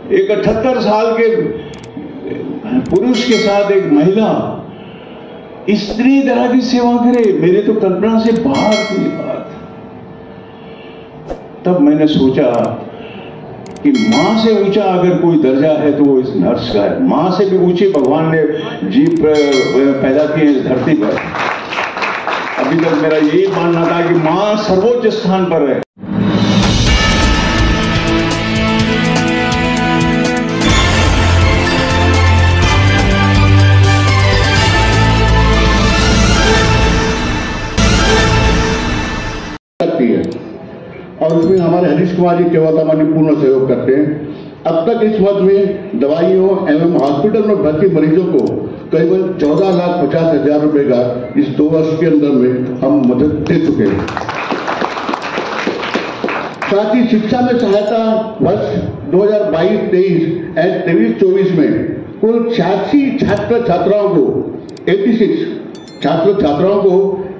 एक 78 साल के पुरुष के साथ एक महिला इतनी तरह की सेवा करे, मेरे तो कल्पना से बाहर की बात। तब मैंने सोचा कि मां से ऊंचा अगर कोई दर्जा है तो वो इस नर्स का है। मां से भी ऊंचे भगवान ने जीव पैदा किए इस धरती पर। अभी तक मेरा यही मानना था कि मां सर्वोच्च स्थान पर है। और उसमें हमारे हरीश कुमार जी केवल हमारी पूर्ण सहयोग करते हैं। अब तक इस वर्ष में दवाइयों एवं हॉस्पिटल में भर्ती मरीजों को करीबन 14,50,000 रुपए का इस 2 वर्ष के अंदर में हम मदद दे चुके हैं। साथ ही शिक्षा में सहायता वर्ष 2022-23 एंड 23-24 में कुल 86 छात्र छात्राओं को 86 छात्र छात्राओं को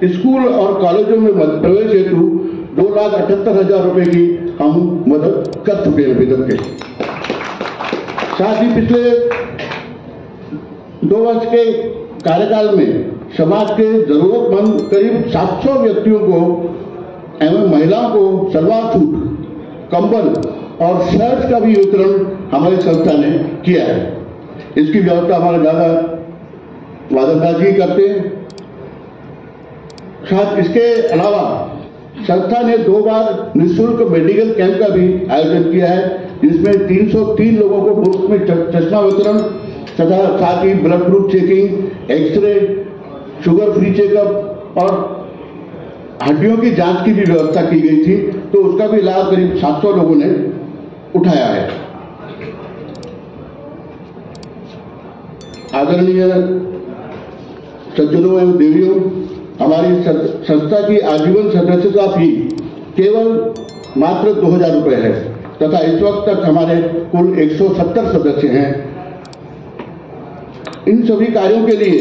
स्कूल और कॉलेजों में प्रवेश हेतु 2,78,000 रुपए की हम मदद कर चुके हैं अभी तक के। साथ ही पिछले 2 वर्ष के कार्यकाल में समाज के जरूरतमंद करीब 700 व्यक्तियों को एवं महिलाओं को सलवार सूट, कंबल और शर्ट का भी वितरण हमारी संस्था ने किया है। इसकी व्यवस्था हमारे दादा वादनदास जी करते हैं। साथ इसके अलावा संस्था ने 2 बार निःशुल्क मेडिकल कैंप का भी आयोजन किया है, जिसमें 303 लोगों को मुफ्त में चश्मा वितरण तथा साथ ही blood group checking, X ray, sugar free checkup और हड्डियों की जांच की भी व्यवस्था की गई थी। तो उसका भी लाभ करीब 700 लोगों ने उठाया है। आदरणीय सज्जनों एवं देवियों, हमारी संस्था की आजीवन सदस्यता फी केवल मात्र 2,000 रुपए है तथा इस वक्त तक हमारे कुल 170 सदस्य हैं। इन सभी कार्यों के लिए,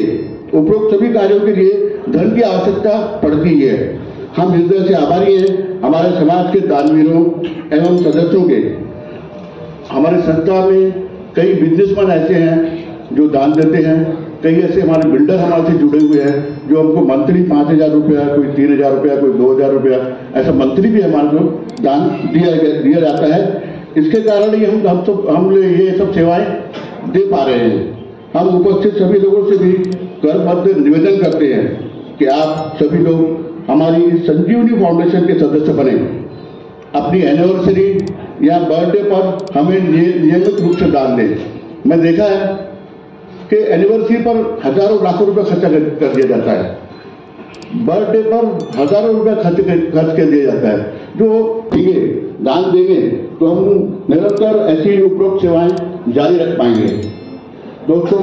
उपरोक्त सभी कार्यों के लिए धन की आवश्यकता पड़ती है। हम हृदय से आभारी हैं हमारे समाज के दानवीरों एवं सदस्यों के। हमारे संस्था में कई बिजनेसमैन ऐसे हैं जो दान देते हैं, कई ऐसे हमारे बिल्डर हमारे से जुड़े हुए हैं जो हमको मंथली 5,000 रुपया, कोई 3,000 रुपया, कोई 2,000 रुपया, ऐसा मंथली भी हमारे को दान दिया जाता है। इसके कारण ही हम ये सब सेवाएं दे पा रहे हैं। हम उपस्थित सभी लोगों से भी करबद्ध निवेदन करते हैं कि आप सभी लोग हमारी संजीवनी फाउंडेशन के सदस्य बने। अपनी एनिवर्सरी या बर्थडे पर हमें नियमित रूप से दान दें। मैं देखा है कि एनिवर्सरी पर हजारों लाखों रुपए खर्चा कर दिया जाता है, बर्थडे पर हजारों रुपए खर्च कर दिया जाता है। जो ठीक है दान देंगे तो हम निरंतर ऐसी उपरोक्त सेवाएं जारी रख पाएंगे। दोस्तों,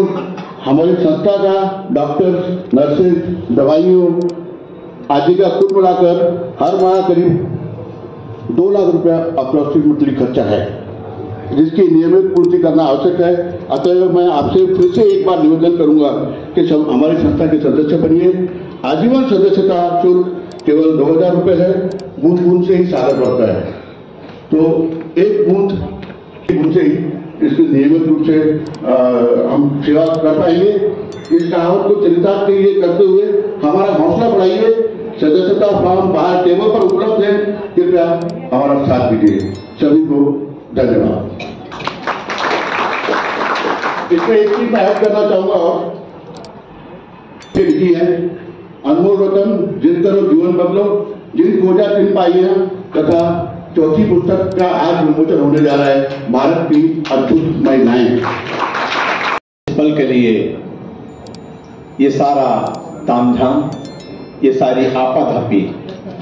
हमारी संस्था का डॉक्टर्स, नर्सेज, दवाइयों आदि का कुल मिलाकर हर माह करीब 2 लाख रुपया अप्रोक्सीमेटली खर्चा है, जिसकी नियमित पूर्ति करना आवश्यक है। अतः मैं आपसे फिर से एक बार निवेदन करूंगा कि सब हमारी संस्था के सदस्य बनिए। आजीवन सदस्यता शुल्क केवल 2,000 रुपये है। बूंद बूंद से ही सागर बढ़ता है, तो एक बूंद से ही इसकी नियमित रूप से हम सेवा कर पाएंगे। इस कहावत को चरितार्थ के लिए करते हुए हमारा हौसला बढ़ाइए। सदस्यता फॉर्म बाहर टेबल पर उपलब्ध है, कृपया हमारा साथ दीजिए। सभी को धन्यवाद। इसमें एक चीज मैं ऐड करना चाहूंगा और फिर लिखी है, अनमोल रतन जिन करो जीवन बदलो, जिन खोजा तिन पाई है, तथा चौथी पुस्तक का आज विमोचन होने जा रहा है, भारत की अद्भुत महिलाएं। इस पल के लिए ये सारा तामझाम, ये सारी आपाधापी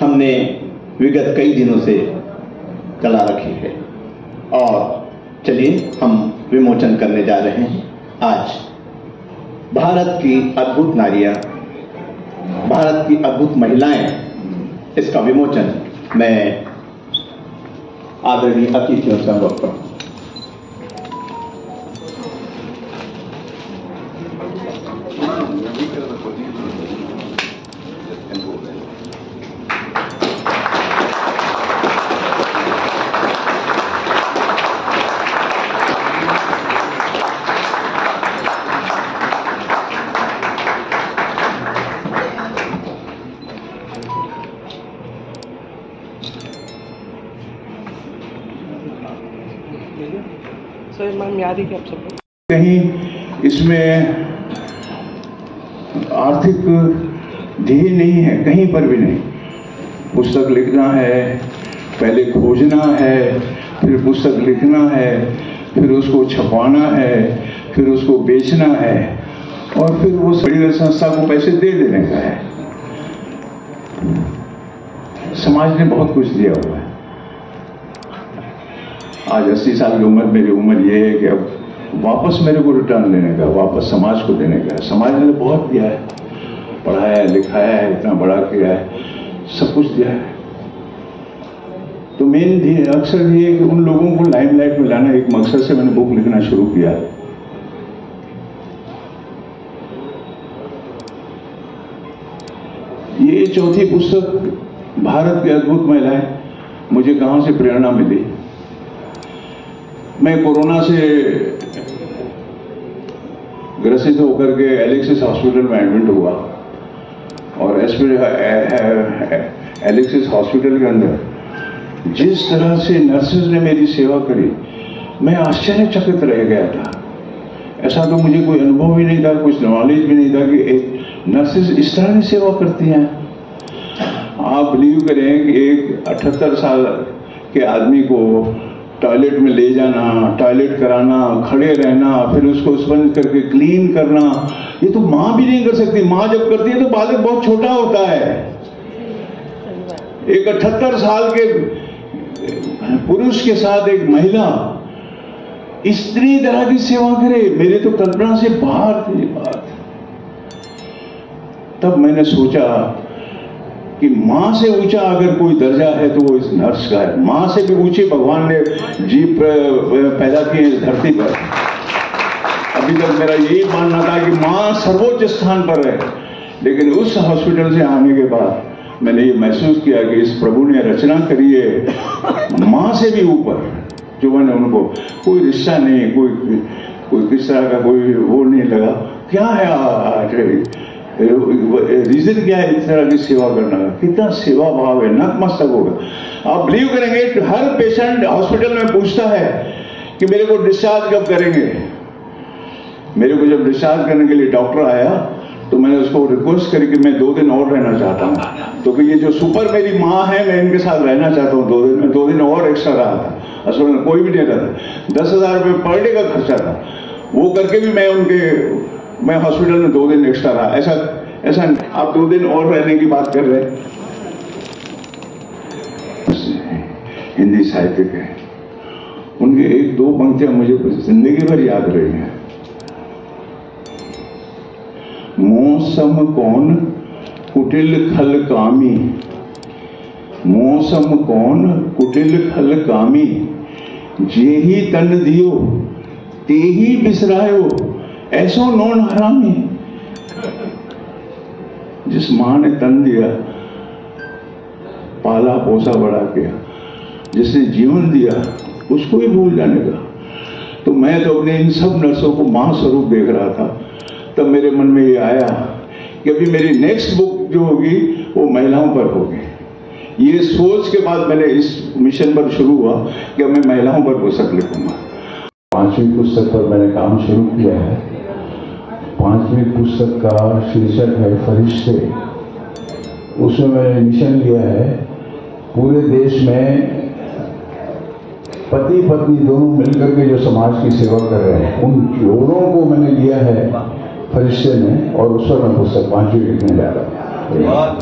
हमने विगत कई दिनों से चला रखी है और चलिए हम विमोचन करने जा रहे हैं। आज भारत की अद्भुत नारियां, भारत की अद्भुत महिलाएं, इसका विमोचन मैं आदरणीय अतिथियों से अनुरोध करता हूं। चाहिए। सो मैं याद ही कि आप सब कहीं इसमें आर्थिक ध्येय नहीं है, कहीं पर भी नहीं। पुस्तक लिखना है, पहले खोजना है, फिर पुस्तक लिखना है, फिर उसको छपवाना है, फिर उसको बेचना है और फिर वो बड़ी संस्था को पैसे दे देने का है। समाज ने बहुत कुछ दिया हुआ है। आज 80 साल की उम्र, मेरी उम्र ये है कि अब वापस मेरे को रिटर्न देने का, वापस समाज को देने का है। समाज ने बहुत दिया है, पढ़ाया, लिखाया है, इतना बड़ा किया है, सब कुछ दिया है। तो मेन अक्सर ये कि उन लोगों को लाइमलाइट में लाना, एक मकसद से मैंने बुक लिखना शुरू किया। ये चौथी पुस्तक, भारत की अद्भुत महिलाएं, मुझे कहां से प्रेरणा मिली। मैं कोरोना से ग्रसित होकर के एलेक्सिस हॉस्पिटल में एडमिट हुआ और एलेक्सिस हॉस्पिटल के अंदर जिस तरह से नर्सेज ने मेरी सेवा करी, मैं आश्चर्यचकित रह गया था। ऐसा तो मुझे कोई अनुभव ही नहीं था, कुछ नॉलेज भी नहीं था कि एक नर्सेज इस तरह की सेवा करती हैं। आप बिलीव करें कि एक 78 साल के आदमी को टॉयलेट में ले जाना, टॉयलेट कराना, खड़े रहना, फिर उसको स्पंज करके क्लीन करना, ये तो माँ भी नहीं कर सकती। माँ जब करती है तो बालक बहुत छोटा होता है। एक 78 साल के पुरुष के साथ एक महिला इतनी तरह की सेवा करे, मेरे तो कल्पना से बाहर थी बात। तब मैंने सोचा कि मां से ऊंचा अगर कोई दर्जा है तो वो इस नर्स का है। मां से भी ऊंचे भगवान ने जीव पैदा किए इस धरती पर। अभी तक मेरा यही मानना था कि मां सर्वोच्च स्थान पर है, लेकिन उस हॉस्पिटल से आने के बाद मैंने ये महसूस किया कि इस प्रभु ने रचना करी है मां से भी ऊपर। जो मैंने उनको कोई रिश्ता नहीं, कोई किस तरह का कोई वो नहीं लगा। क्या है रीजन, क्या है इस तरह की सेवा करना का? कितना सेवा भाव है, नतमस्तक होगा। आप बिलीव करेंगे, हर पेशेंट हॉस्पिटल में पूछता है कि मेरे को डिस्चार्ज कब करेंगे। मेरे को जब डिस्चार्ज करने के लिए डॉक्टर आया तो मैंने उसको रिक्वेस्ट करी कि मैं 2 दिन और रहना चाहता हूँ, तो कि ये जो सुपर मेरी माँ है, मैं इनके साथ रहना चाहता हूँ 2 दिन में। 2 दिन और एक्स्ट्रा रहा था। असल में कोई भी नहीं रहता, 10,000 रुपये पर डे का खर्चा था। वो करके भी मैं हॉस्पिटल में 2 दिन एक्स्ट्रा रहा। ऐसा आप 2 दिन और रहने की बात कर रहे हैं। हिंदी साहित्यिक है, उनकी 1-2 पंक्तियां मुझे जिंदगी भर याद रही हैं। मौसम कौन कुटिल खल कामी, मौसम कौन कुटिल खल कामी, जेही तन दियो तेही बिसरायो, ऐसो नौन हरामी। जिस मां ने तन दिया, पाला पोसा बड़ा किया, जिसने जीवन दिया, उसको ही भूल जाने का। तो मैं तो अपने इन सब नर्सों को मां स्वरूप देख रहा था। तब मेरे मन में ये आया कि अभी मेरी नेक्स्ट बुक जो होगी वो महिलाओं पर होगी। ये सोच के बाद मैंने इस मिशन पर शुरू हुआ कि मैं महिलाओं पर पुस्तक लिखूंगा। 5वीं पुस्तक पर मैंने काम शुरू किया है। 5वीं पुस्तक का शीर्षक है फरिश्ते। उसमें मैंने मिशन लिया है पूरे देश में पति पत्नी दोनों मिलकर के जो समाज की सेवा कर रहे हैं, उन दोनों को मैंने लिया है फरिश्ते में, और उस पर मैं पुस्तक 5वीं लिखने जा रहा हूँ।